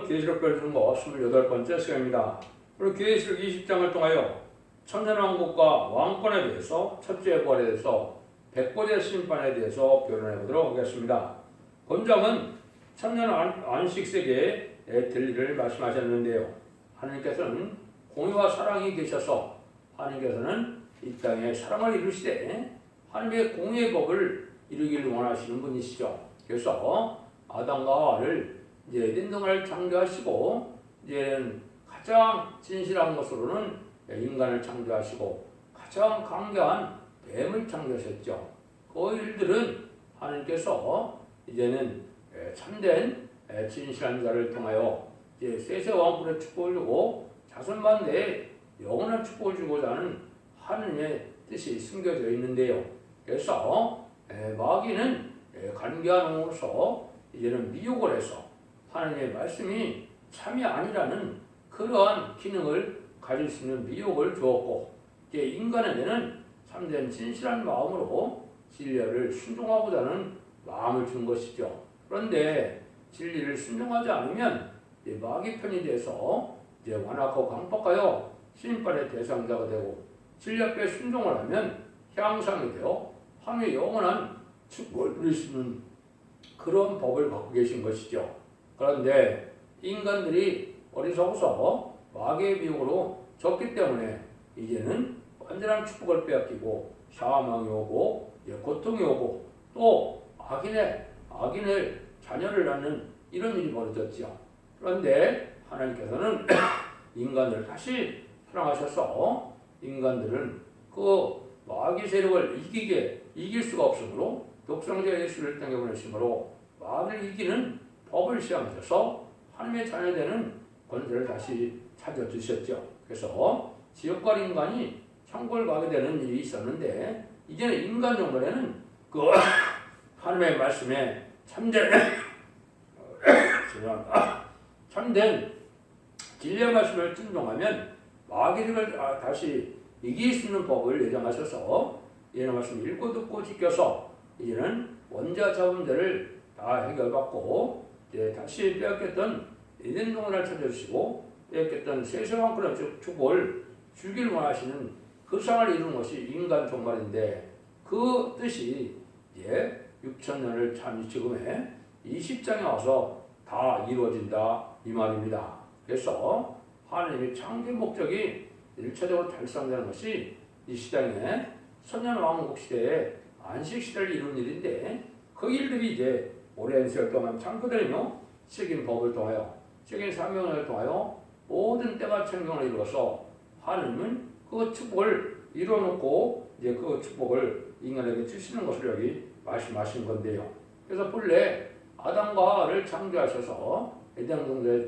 계시록 배우는 거 28번째 시간입니다. 오늘 계시록 20장을 통하여 천년왕국과 왕권에 대해서, 첫째 부활에 대해서, 백보자 심판에 대해서 변론해 보도록 하겠습니다. 본장은 천년 안식세계의 진리를 말씀하셨는데요. 하나님께서는 공의와 사랑이 계셔서 하나님께서는 이 땅에 사랑을 이루시되 하나님의 공의의 법을 이루기를 원하시는 분이시죠. 그래서 아담과 하와를 이제 에덴 동산을 창조하시고 이제는 가장 진실한 것으로는 인간을 창조하시고 가장 강경한 뱀을 창조하셨죠. 그 일들은 하나님께서 이제는 참된 진실한 자를 통하여 이제 세세 왕국의 축복을 주고 자손만대에 영원한 축복을 주고자 하는 하느님의 뜻이 숨겨져 있는데요. 그래서 마귀는 간교한 놈으로서 이제는 미혹을 해서 하나님의 말씀이 참이 아니라는 그러한 기능을 가질 수 있는 미혹을 주었고, 이제 인간에게는 참된 진실한 마음으로 진리를 순종하고자 하는 마음을 준 것이죠. 그런데 진리를 순종하지 않으면 마귀 편이 돼서 이제 완악하고 강박하여 심판의 대상자가 되고, 진리 앞에 순종을 하면 향상이 되어 하나님의 영원한 축복을 누릴 수 있는 그런 법을 갖고 계신 것이죠. 그런데 인간들이 어리석어서 마귀의 미혹으로 졌기 때문에 이제는 완전한 축복을 빼앗기고 샤망이 오고 고통이 오고 또 악인의 자녀를 낳는 이런 일이 벌어졌죠. 그런데 하나님께서는 인간을 다시 사랑하셔서 인간들은 그 마귀 세력을 이길 수가 없으므로 독생자 예수를 땅에 보내심으로 마귀를 이기는 법을 시행하셔서 하나님의 자녀되는 권세를 다시 찾아주셨죠. 그래서 지옥과 인간이 천국을 가게 되는 일이 있었는데 이제는 인간 정도에는 그 하나님의 말씀에 참된 진리의 말씀을 순종하면 마귀를 다시 이길 수 있는 법을 예정하셔서 이런 말씀 읽고 듣고 지켜서 이제는 원자 자원들을 다 해결받고 이제 다시 빼앗겼던 에덴 동산을 찾아주시고 빼앗겼던 세세왕권의 축복을 주길 원하시는 그 상을 이루는 것이 인간 종말인데, 그 뜻이 이제 6천년을 참 지금의 20장에 와서 다 이루어진다 이 말입니다. 그래서 하나님의 창조 목적이 1차적으로 달성되는 것이 이 시장에 천년왕국 시대에 안식 시대를 이룬 일인데, 그 일들이 이제 오랜 세월 동안 창조되며 책임 법을 통하여 책임 사명을 통하여 모든 때가 천경을 이루어서 하나님은 그 축복을 이루어놓고 이제 그 축복을 인간에게 주시는 것을 여기 말씀하신 건데요. 그래서 본래 아담과 하와를 창조하셔서 에덴 동산에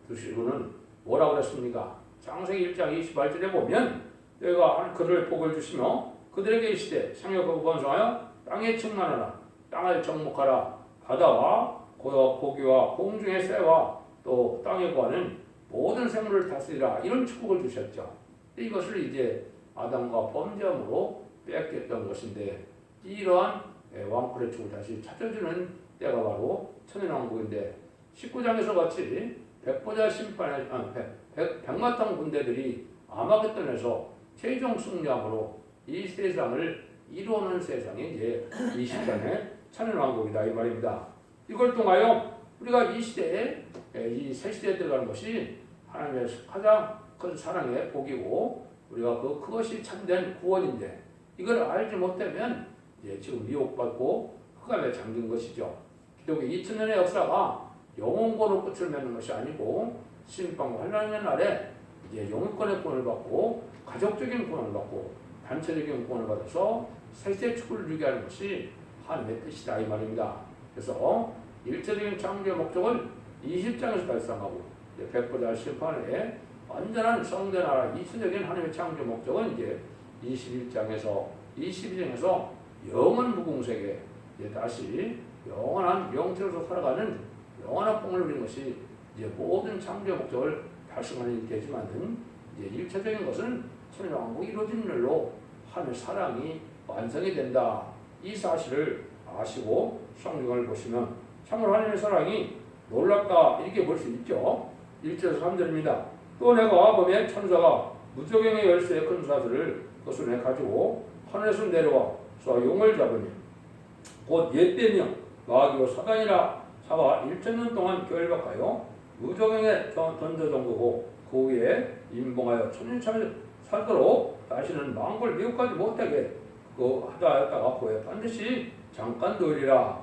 두시고는 뭐라고 그랬습니까? 창세기 1장 28절에 보면 여기가 그들을 복을 주시며 그들에게 이르시되 생육하고 번성하여 땅에 충만하라, 땅을 정복하라, 바다와 고기와 공중의 새와 또 땅에 구하는 모든 생물을 다스리라, 이런 축복을 주셨죠. 이것을 이제 아담과 범죄함으로 빼앗겼던 것인데, 이러한 왕권의 축을 다시 찾아주는 때가 바로 천년왕국인데, 19장에서 같이 백보자 심판에 백마탄 군대들이 아마겟돈에서 최종 승리함으로 이 세상을 이루어놓은 세상이 이제 20장의 천년왕국이다 이 말입니다. 이걸 통하여 우리가 이 시대에 이 새 시대에 들어가는 것이 하나님의 가장 큰 사랑의 복이고, 우리가 그것이 참된 구원인데 이걸 알지 못하면 이제 지금 미혹받고 흑암에 잠긴 것이죠. 기독의 2000년의 역사가 영혼권으로 끝을 맺는 것이 아니고 심판과 환난의 날에 이제 영혼권의 구원을 받고 가족적인 구원을 받고 단체적인 구원을 받아서 세세 축복을 주게 하는 것이 하나님의 뜻이다 이 말입니다. 그래서 일차적인 창조의 목적을 20장에서 달성하고 백보자 심판에 완전한 성대 나라 2차적인 하나님의 창조 목적은 이제 21장에서 22장에서 영원 무궁세계 이제 다시 영원한 영체로서 살아가는 영원한 뽕을 누리는 것이 이제 모든 창조 목적을 달성하는 일이 되지만은 이제 1차적인 것은 천년왕국이 이루어진 일로 하나님의 사랑이 완성이 된다. 이 사실을 아시고 성경을 보시면 참으로 하나님의 사랑이 놀랍다 이렇게 볼 수 있죠. 1절에서 3절입니다. 또 내가 보면 천사가 무저갱의 열쇠의 큰 사슬을 그 손에 가지고 하늘에서 내려와 용을 잡으니 곧 옛뱀이요 마귀요 사단이라 사와 1천년 동안 결박하여 무저갱에 던져준 거고 그 위에 임봉하여 천년참을 살도록 다시는 망골 미혹하지 못하게 하다 하였다가 그에 반드시 잠깐 되리라.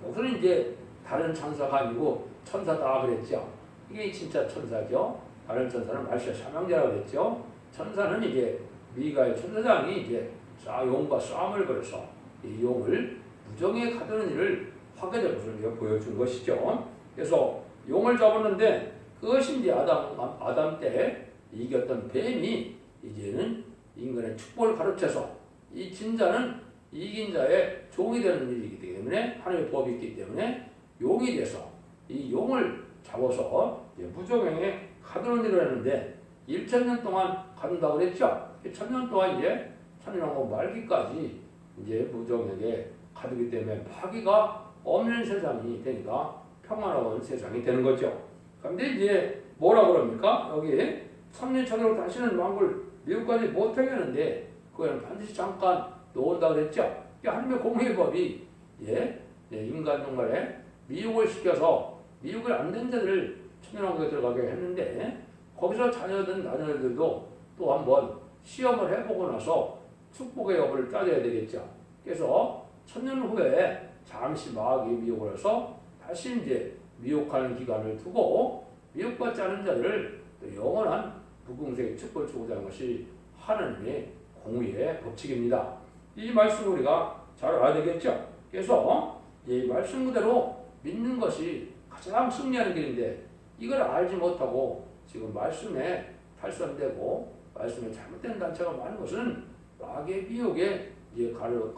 여기서는 이제 다른 천사가 아니고 천사다 그랬죠. 이게 진짜 천사죠. 다른 천사는 말시아 사명자라고 그랬죠. 천사는 이제 미가엘 천사장이 이제 용과 싸움을 벌여서 이 용을 무정에 가두는 일을 하게 된 것을 보여준 것이죠. 그래서 용을 잡았는데 그것이 이제 아담 때 이겼던 뱀이 이제는 인간의 축복을 가르쳐서 이 진자는 이긴 자의 종이 되는 일이기 때문에 하나님의 법이 있기 때문에 용이 돼서 이 용을 잡아서 무저갱에 가두는 일을 했는데 1,000년 동안 가둔다고 그랬죠. 1,000년 동안 이제 천년왕국 말기까지 이제 무저갱에 가두기 때문에 파기가 없는 세상이 되니까 평안한 세상이 되는 거죠. 그런데 이제 뭐라 그럽니까? 여기 3년 차례로 다시는 왕국을 미혹하지 못하게 하는데 그거는 반드시 잠깐 놓은다 그랬죠. 하나님의 공의의 법이 인간 종말에 미혹을 시켜서 미혹을 안 된 자들을 천년왕국에 들어가게 했는데 거기서 자녀든 자녀들도 또 한번 시험을 해보고 나서 축복의 여부를 따져야 되겠죠. 그래서 천년 후에 잠시 마귀의 미혹을 해서 다시 이제 미혹하는 기간을 두고 미혹받지 않은 자들을 또 영원한 부궁생의 축복을 주고자 하는 것이 하나님의 공의의 법칙입니다. 이 말씀 우리가 잘 알아야 되겠죠. 그래서 이 말씀 그대로 믿는 것이 가장 승리하는 길인데 이걸 알지 못하고 지금 말씀에 탈선되고 말씀에 잘못된 단체가 많은 것은 마귀의 미혹에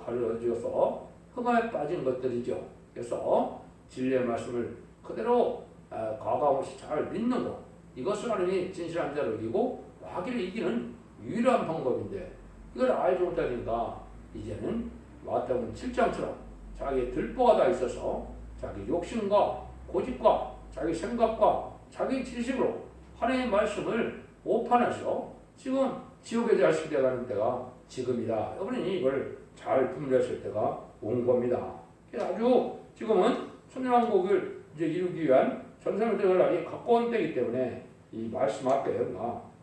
가려져서 흑암에 빠진 것들이죠. 그래서 진리의 말씀을 그대로 과감 없이 잘 믿는 것 이것을 하나님이 진실한 자로 이기고 마귀를 이기는 유일한 방법인데 이걸 알지 못하니까 이제는 마태복음 7장처럼 자기의 들보가 다 있어서 자기 욕심과 고집과 자기 생각과 자기 지식으로 하나님의 말씀을 오판해서 지금 지옥의 자식이 되어가는 때가 지금이다. 여러분이 이걸 잘 분별했을 때가 온 겁니다. 그래서 아주 지금은 천년왕국을 이제 이루기 위한 전생을 들어갈 날이 가까운 때이기 때문에 이 말씀 앞에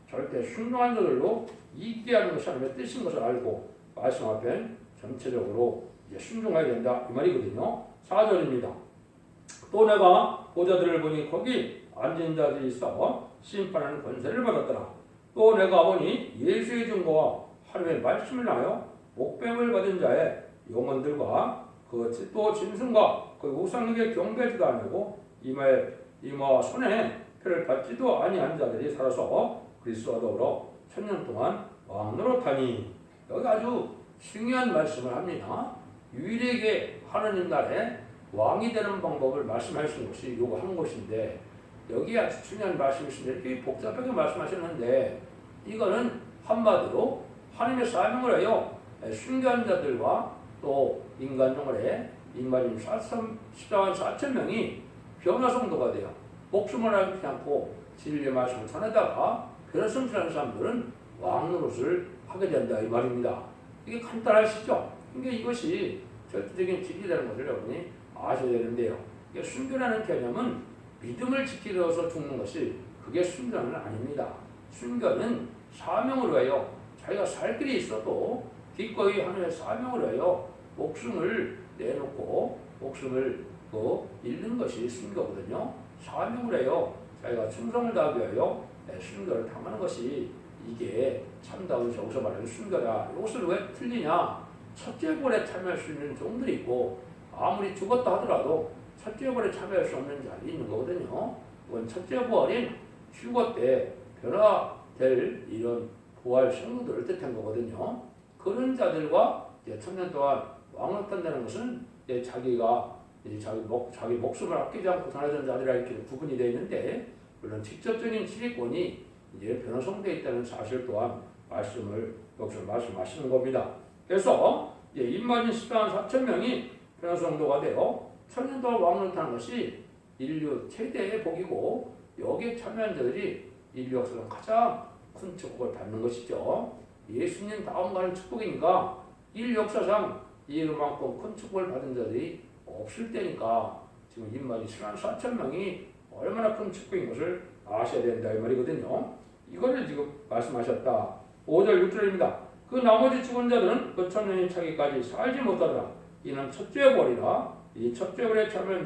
절대 순종한 자들로 이기게 하는 것이 하나님의 뜻인 것을 알고 말씀 앞에 전체적으로 이제 순종해야 된다 이 말이거든요. 4절입니다. 또 내가 보자들을 보니 거기 앉은 자들이 있어 심판하는 권세를 받았더라. 또 내가 보니 예수의 증거와 하나님의 말씀을 나여 목뱀을 받은 자의 영혼들과 또 짐승과 그 우상에게 경배하지도 아니고 이마와 손에 표를 받지도 아니한 자들이 살아서 그리스도와 더불어 천년 동안 왕노릇하니. 여기 아주 중요한 말씀을 합니다. 유일하게 하나님 나라에 왕이 되는 방법을 말씀하시는 것이 요구한 것인데 여기 아주 중요한 말씀이신데 이렇게 복잡하게 말씀하셨는데 이거는 한마디로 하나님의 사명을 하여 순교한 자들과 또 인간 종말에 인마님 14만 4천 명이 변화 성도가 되어 목숨을 잃지 않고 진리의 말씀을 전하다가 변화 성취하는 사람들은 왕노릇을 하게 된다 이 말입니다. 이게 간단하시죠? 그러니까 이것이 절대적인 진리라는 것을 여러분이 아셔야 되는데요. 순교라는 개념은 믿음을 지키기 위해서 죽는 것이 그게 순교는 아닙니다. 순교는 사명을 위하여 자기가 살 길이 있어도 기꺼이 하나님의 사명을 위하여 목숨을 내놓고 목숨을 잃는 것이 순교거든요. 사명을 위하여 자기가 충성을 다하기 위하여 순교를 당하는 것이 이게 참다운 여기서 말하는 순교다. 이것을 왜 틀리냐? 첫째 벌에 참여할 수 있는 종들이 있고 아무리 죽었다 하더라도 첫째 벌에 참여할 수 없는 자들이 있는 거거든요. 그건 첫째 부활인 휴거 때 변화될 이런 부활 성도들을 뜻한 거거든요. 그런 자들과 천년 동안 왕노릇한다는 것은 자기가 자기 목숨을 아끼지 않고 살아던 자들이라 이렇게 구분이 되어 있는데 물론 직접적인 지휘권이 이제 변호성되어 있다는 사실 또한 여기서 말씀하시는 겁니다. 그래서 인마진 14만 4천 명이 변호성도가 되어 천년 동안 왕노릇하는 것이 인류 최대의 복이고 여기에 참여한 자들이 인류 역사상 가장 큰 축복을 받는 것이죠. 예수님 다음 가는 축복이니까 인류 역사상 이만큼 큰 축복을 받은 자들이 없을 때니까 지금 입맞이 7만 4천 명이 얼마나 큰 축복인 것을 아셔야 된다 이 말이거든요. 이거를 지금 말씀하셨다. 5절 6절입니다. 그 나머지 죽은 자들은 그 천년이 차기까지 살지 못하더라. 이는 첫째 벌이라. 이 첫째 벌에 참여한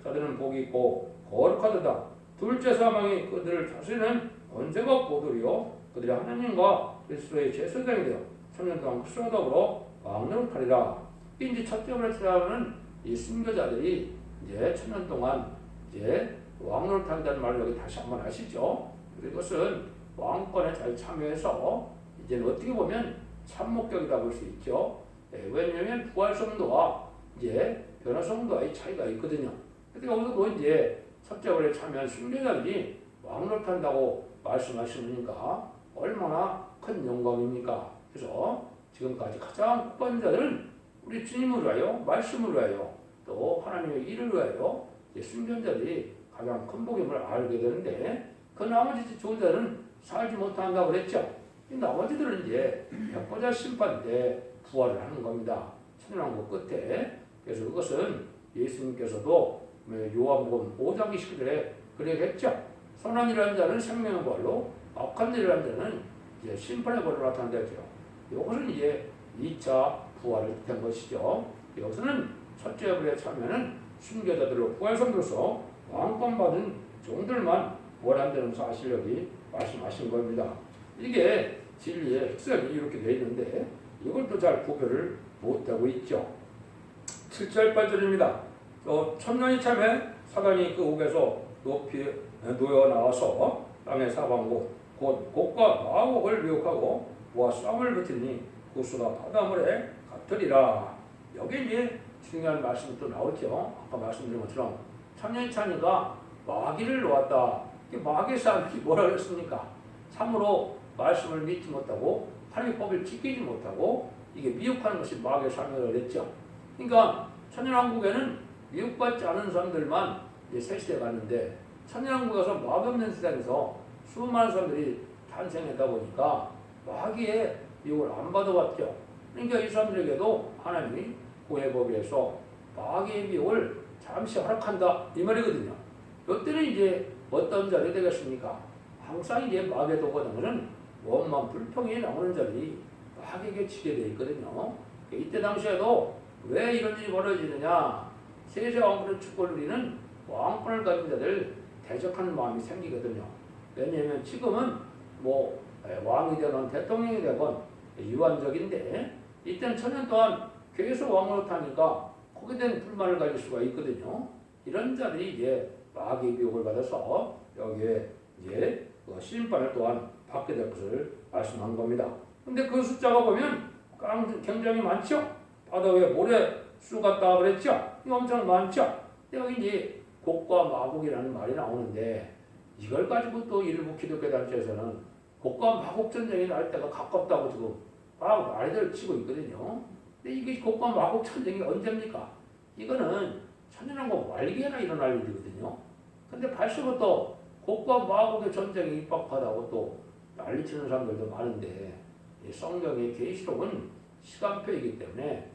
자들은 복이 있고 거룩하도다. 둘째 사망이 그들을 다스리는 언제가 보도리요. 그들이 하나님과 그리스도의 제사장이 되어 천년 동안 그리스도와 더불어 왕노릇 하리라. 이제 첫째 벌에 참여하는 이 순교자들이 이제 천년 동안 이제 왕노릇 한다는 말을 여기 다시 한번 하시죠. 이것은 왕권에 잘 참여해서 이제는 어떻게 보면 참목격이다 볼 수 있죠. 왜냐하면 부활성도와 이제 변화성도와의 차이가 있거든요. 그래서 여기서도 이제 첫째 벌에 참여한 순교자들이 왕노릇한다고 말씀하시니까 얼마나 큰 영광입니까? 그래서 지금까지 가장 복받은 자들은 우리 주님을 위하여, 말씀을 위하여, 또 하나님의 일을 위하여 순교자들이 가장 큰 복임을 알게 되는데 그 나머지 좋은 자들은 살지 못한다고 그랬죠. 이 나머지들은 이제 백보자 심판 때 부활을 하는 겁니다. 천년왕국 끝에. 그래서 그것은 예수님께서도 요한복음 5장 29절에 그렇게 했죠. 선한 일을 하는 자는 생명의 부활로, 악한 일을 하는 자는 이제 심판의 부활로 나타난다 했죠. 이것은 이제 2차 부활을 뜻한 것이죠. 여기서는 첫째 부활에 참여하는 순교자들로 부활성도로서 왕권 받은 종들만 부활한다는 사실력이 말씀하신 겁니다. 이게 진리의 핵심이 이렇게 되어 있는데 이걸 또 잘 구별을 못하고 있죠. 7절 8절입니다. 천년이 참에 사단이 그 옥에서 높이 놓여 나와서 땅의 사방고 곧 곡과 마곡을 미혹하고 그와 쌈을 붙이니 그 수가 바닷물에 같으리라. 여기 이제 중요한 말씀이 또 나오죠. 아까 말씀드린 것처럼 천년이 차니까 마귀를 놓았다. 마귀의 사람이 뭐라 그랬습니까? 참으로 말씀을 믿지 못하고 하나님의 법을 지키지 못하고 이게 미혹하는 것이 마귀의 삶이라고 그랬죠. 그러니까 천년왕국에는 미혹받지 않은 사람들만 이제 세시대 갔는데 천년왕국에서 마귀 없는 세상에서 수많은 사람들이 탄생했다 보니까 마귀의 미혹을 안 받아왔죠. 그러니까 이 사람들에게도 하나님이 구애법에서 마귀의 미혹을 잠시 허락한다 이 말이거든요. 이때는 이제 어떤 자들이 되겠습니까? 항상 이제 마귀의 도구는 원만 불평이 나오는 자들이 마귀에게 지게 되어 있거든요. 이때 당시에도 왜 이런 일이 벌어지느냐? 세세 왕권의 축복을 누리는 왕권을 가진 자들 대적하는 마음이 생기거든요. 왜냐하면 지금은 왕이 되건 대통령이 되건 유한적인데 이때는 천년 동안 계속 왕으로 타니까 거기에 대한 불만을 가질 수가 있거든요. 이런 자들이 이제 마귀의 미혹을 받아서 여기에 이제 심판을 또한 받게 될 것을 말씀한 겁니다. 근데 그 숫자가 보면 굉장히 많죠? 바다 위에 모래수 같다 그랬죠? 이거 엄청 많죠? 여기 이제 곡과 마곡이라는 말이 나오는데 이걸 가지고 또 일부 기독교 단체에서는 곡과 마곡 전쟁이 날 때가 가깝다고 지금 막 말들을 치고 있거든요. 근데 이게 곡과 마곡 전쟁이 언제입니까? 이거는 천년왕국 말기에나 일어날 일이거든요. 근데 벌써부터 곡과 마곡의 전쟁이 입박하다고 또 난리치는 사람들도 많은데 성경의 계시록은 시간표이기 때문에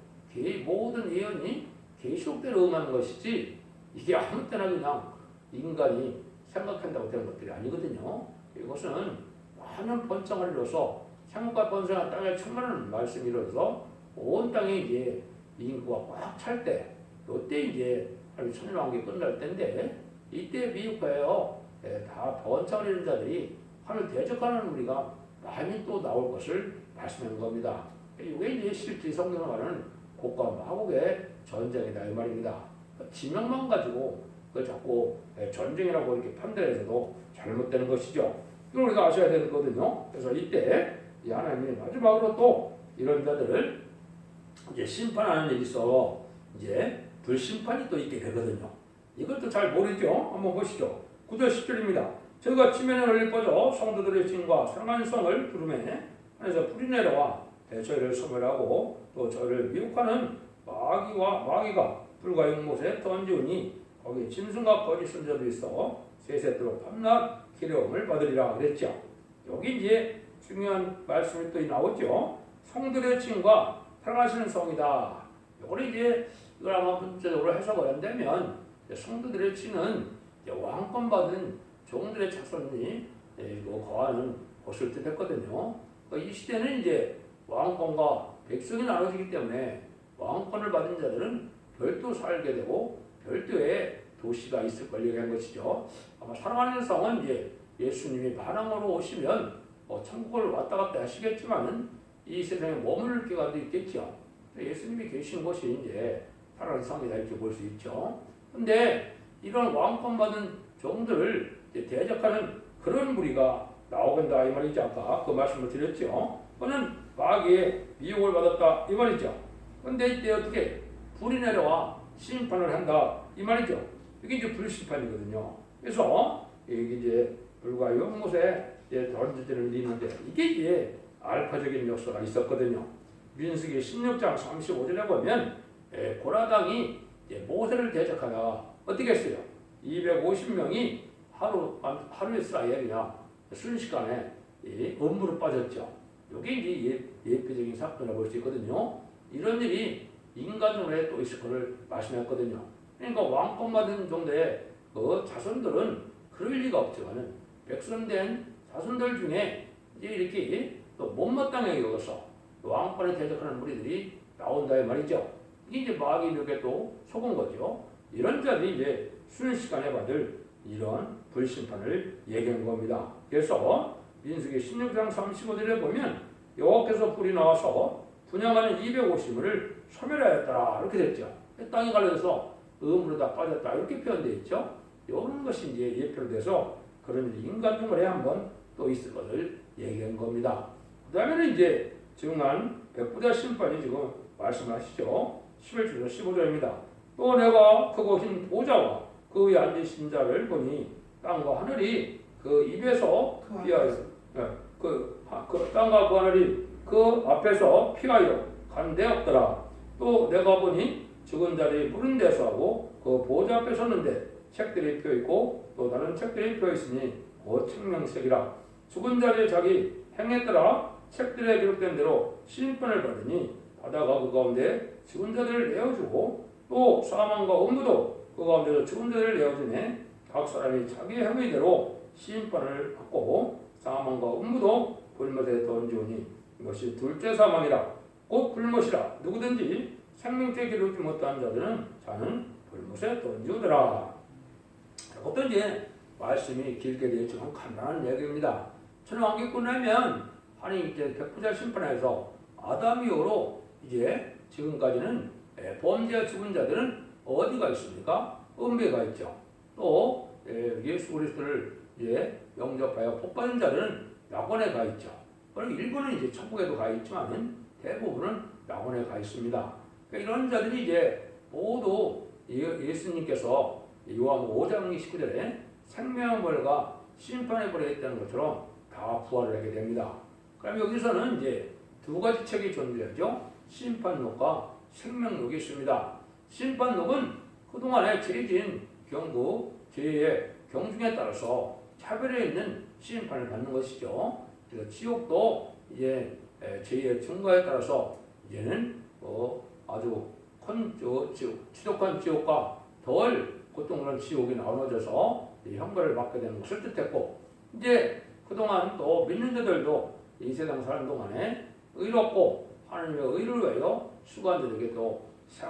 모든 예언이 계시록대로 응하는 것이지 이게 아무 때나 그냥 인간이 생각한다고 되는 것들이 아니거든요. 이것은 많은 번창을 이뤄서 생각과 번성한 땅에 충만한 말씀이 이루어서 온 땅에 이제 인구가 꽉 찰 때, 이때 이제 천년왕국이 끝날 때인데 이때 미혹하여 다 번창을 이룬 자들이 하늘 대적하는 우리가 많이 또 나올 것을 말씀한 겁니다. 이게 이제 실제 성경을 말하는 곡과 마곡의 전쟁이다 이 말입니다. 지명만 가지고 그걸 자꾸 전쟁이라고 이렇게 판단해서도 잘못되는 것이죠. 이걸 우리가 아셔야 되거든요. 그래서 이때 이 하나님이 마지막으로 또 이런 자들을 이제 심판하는 일이 있어 이제 불심판이 또 있게 되거든요. 이것도 잘 모르죠. 한번 보시죠. 9절 10절입니다. 저희가 지면에 널리 뻗어 성도들의 진과 상한 성을 부르매 하늘에서 불이 내려와 저희를 소멸하고 또 저희를 미혹하는 마귀가 불과 용못에 던지우니 거기 짐승과 거짓 선자도 있어 세세토록 밤낮 기름을 받으리라 그랬죠. 여기 이제 중요한 말씀이 또 나오죠. 성들의 칭과 사랑하시는 성이다. 이걸 이제 이걸 아마 문자적으로 해석을 한다면 성도들의 칭은 왕권 받은 종들의 자손이 거하는 곳을 뜻했거든요. 이 시대는 이제 왕권과 백성이 나눠지기 때문에 왕권을 받은 자들은 별도 살게 되고 별도의 도시가 있을 걸 얘기한 것이죠. 아마 사랑하는 성은 이제 예수님이 반항으로 오시면 천국을 왔다 갔다 하시겠지만은 이 세상에 머무를 기간도 있겠죠. 예수님이 계신 곳이 이제 사랑하는 성이다 이렇게 볼 수 있죠. 근데 이런 왕권 받은 종들을 대적하는 그런 무리가 나오건다 이 말이죠. 아까 그 말씀을 드렸죠. 그는 마귀의 미혹을 받았다 이 말이죠. 근데 이때 어떻게 불이 내려와 심판을 한다 이 말이죠. 이게 이제 불심판이거든요. 그래서 이게 이제 불과 연못에 던져지는 일이 있는데 이게 이제 알파적인 역사가 있었거든요. 민수기 16장 35절에 보면 고라당이 모세를 대적하다가 어떻게 했어요? 250명이 하루 이스라엘이나 순식간에 음부로 빠졌죠. 이게 이제 예표적인 사건이라고 볼 수 있거든요. 이런 일이 인간으로 또 있을 것을 말씀했거든요. 그러니까 왕권 받은 정도의 그 자손들은 그럴 리가 없지만은 백성된 자손들 중에 이제 이렇게 또 못마땅하게 여겨서 왕권에 대적하는 무리들이 나온다 이 말이죠. 이게 이제 마귀 벽에 또 속은 거죠. 이런 자들이 이제 순식간에 받을 이런 불심판을 얘기한 겁니다. 그래서 민수기 16장 35절에 보면 여호와께서 불이 나와서 분양하는 250을을 소멸하였더라 이렇게 됐죠. 땅이 갈라져서 음으로 다 빠졌다 이렇게 표현되어 있죠. 이런 것이 이제 예표로 돼서 그런 일이 인간 중간에 한번 또 있을 것을 얘기한 겁니다. 그 다음에는 이제 증한 백부자 심판이 지금 말씀하시죠. 11절 15절입니다. 또 내가 크고 흰 보좌와 그 위에 앉으신 자를 보니 땅과 하늘이 그 입에서 피하여 그 땅과 그 하늘이 그 앞에서 피하여 간데없더라. 또 내가 보니 죽은 자들이 무른 데서 하고 그 보좌 앞에 섰는데 책들이 펴있고 또 다른 책들이 펴있으니 곧 생명책이라. 죽은 자들이 자기 행했더라 책들에 기록된 대로 심판을 받으니 바다가 그 가운데 죽은 자들을 내어주고 또 사망과 음부도 그 가운데서 죽은 자들을 내어주네. 각 사람이 자기의 행위대로 심판을 받고 사망과 음부도 불못에 던지오니 이것이 둘째 사망이라. 곧 불못이라. 누구든지 생명책 기록지 못한 자는 불못에 던지오더라. 이것도 이제 말씀이 길게 되어 있지만 간단한 얘기입니다. 천왕기 끝나면 하나님 이제 백부자 심판에서 아담 이후로 이제 지금까지는 범죄와 죽은 자들은 어디가 있습니까? 음배가 있죠. 또 예수 그리스도를 이제 영접하여 복받은 자들은 낙원에 가 있죠. 그럼 일부는 이제 천국에도 가 있지만 대부분은 낙원에 가 있습니다. 그러니까 이런 자들이 이제 모두 예수님께서 요한 5장 29절에 생명벌과 심판의 벌에 있다는 것처럼 다 부활을 하게 됩니다. 그럼 여기서는 이제 두 가지 책이 존재하죠. 심판록과 생명록이 있습니다. 심판록은 그동안에 죄진 경고, 죄의 경중에 따라서 차별해 있는 심판을 받는 것이죠. 그래서 지옥도 이제 죄의 증거에 따라서 이제는 아주 지독한 지옥과 덜 고통스러운 지옥이 나눠져서 형벌을 받게 되는 것을 뜻했고, 이제 그동안 또 믿는 자들도 이 세상 사는 동안에 의롭고 하나님의 의를 위하여 수고한 자들에게 또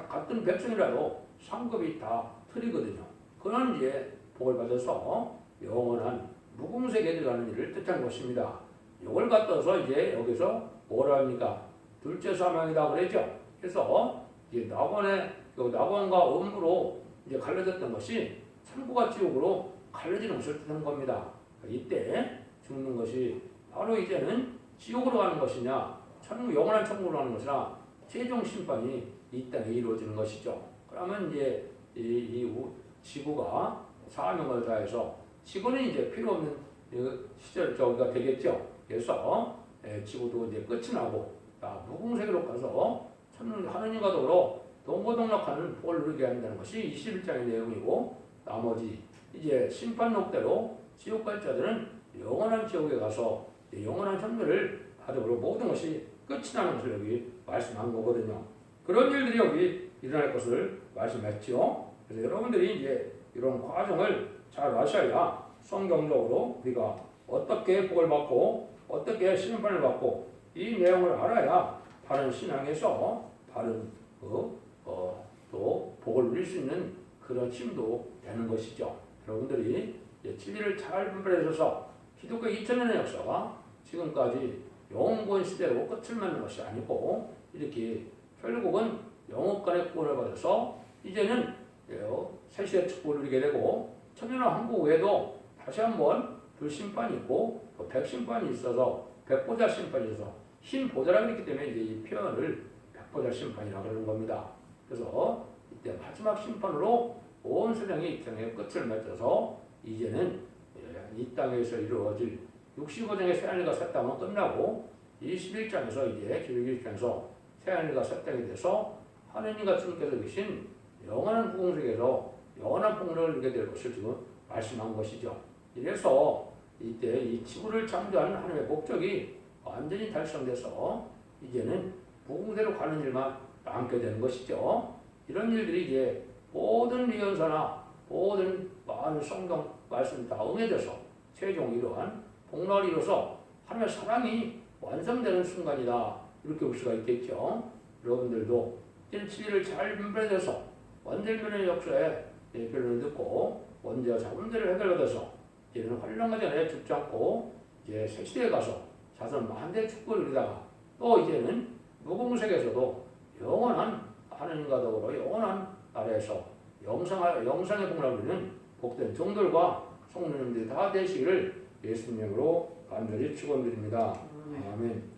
같은 백성이라도 상급이 다 틀리거든요. 그런 이제 복을 받아서 영원한 무궁색에 들어가는 일을 뜻한 것입니다. 이걸 갖다서 이제 여기서 뭐라 합니까? 둘째 사망이다 그랬죠. 그래서 이제 낙원과 음부로 이제 갈라졌던 것이 천국과 지옥으로 갈라지는 것을 뜻한 겁니다. 이때 죽는 것이 바로 이제는 지옥으로 가는 것이냐, 영원한 천국으로 가는 것이냐, 최종 심판이 이 땅에 이루어지는 것이죠. 그러면 이제 이 지구가 사명을 다해서 지구는 이제 필요 없는 시절 저기가 되겠죠. 그래서 지구도 이제 끝이 나고 무궁세계로 가서 하느님과 더불어 동고동락하는 복을 누리게 한다는 것이 21장의 내용이고, 나머지 이제 심판록대로 지옥 갈 자들은 영원한 지옥에 가서 영원한 천멸을 받으므로 모든 것이 끝이 나는 것을 여기 말씀한 거거든요. 그런 일들이 여기 일어날 것을 말씀했죠. 그래서 여러분들이 이제 이런 과정을 잘 아셔야 성경적으로 우리가 어떻게 복을 받고 어떻게 심판을 받고 이 내용을 알아야 바른 신앙에서 바른 또 복을 누릴 수 있는 그런 힘도 되는 것이죠. 여러분들이 진리를 잘 분별해서 기독교 2000년의 역사가 지금까지 영원권 시대로 끝을 맺는 것이 아니고 이렇게 결국은 영원간의 구원을 받아서 이제는 새시대 축복을 누리게 되고 천년왕 한국 외에도 다시 한번 불심판이 있고 또 백심판이 있어서 백보자 심판이 있어서 흰보자라고 했기 때문에 이제 이 표현을 백보자 심판이라고 그러는 겁니다. 그래서 이때 마지막 심판으로 온 세상이 이 땅의 끝을 맺어서 이제는 이 땅에서 이루어질 65장의 새하늘과 새 땅은 끝나고 21장에서 이제 기독교에서 새하늘과 새 땅이 돼서 하느님과 주님께서 계신 영원한 구공sek에서 영원한 폭력을 누리게 될 것을 지금 말씀한 것이죠. 이래서 이때 이 지구를 창조하는 하나님의 목적이 완전히 달성돼서 이제는 부궁대로 가는 일만 남게 되는 것이죠. 이런 일들이 이제 모든 예언서나 모든 많은 성경 말씀이 다 응해져서 최종 이러한 복락을 이뤄서 하나님의 사랑이 완성되는 순간이다. 이렇게 볼 수가 있겠죠. 여러분들도 이제는 진리를 잘 분별해서 원죄면의 역사에 결론을 듣고 원죄와 자본죄를 해결받아서 이제는 환란과 전에 죽지 않고 이제 새 시대에 가서 자손 만대 축복을 누리다가 또 이제는 무공색에서도 영원한 하느님과 더불어 영원한 나라에서 영상의 복락을 누리는 복된 종들과 성도님들이 다 되시기를 예수님으로 간절히 축원드립니다. 아멘.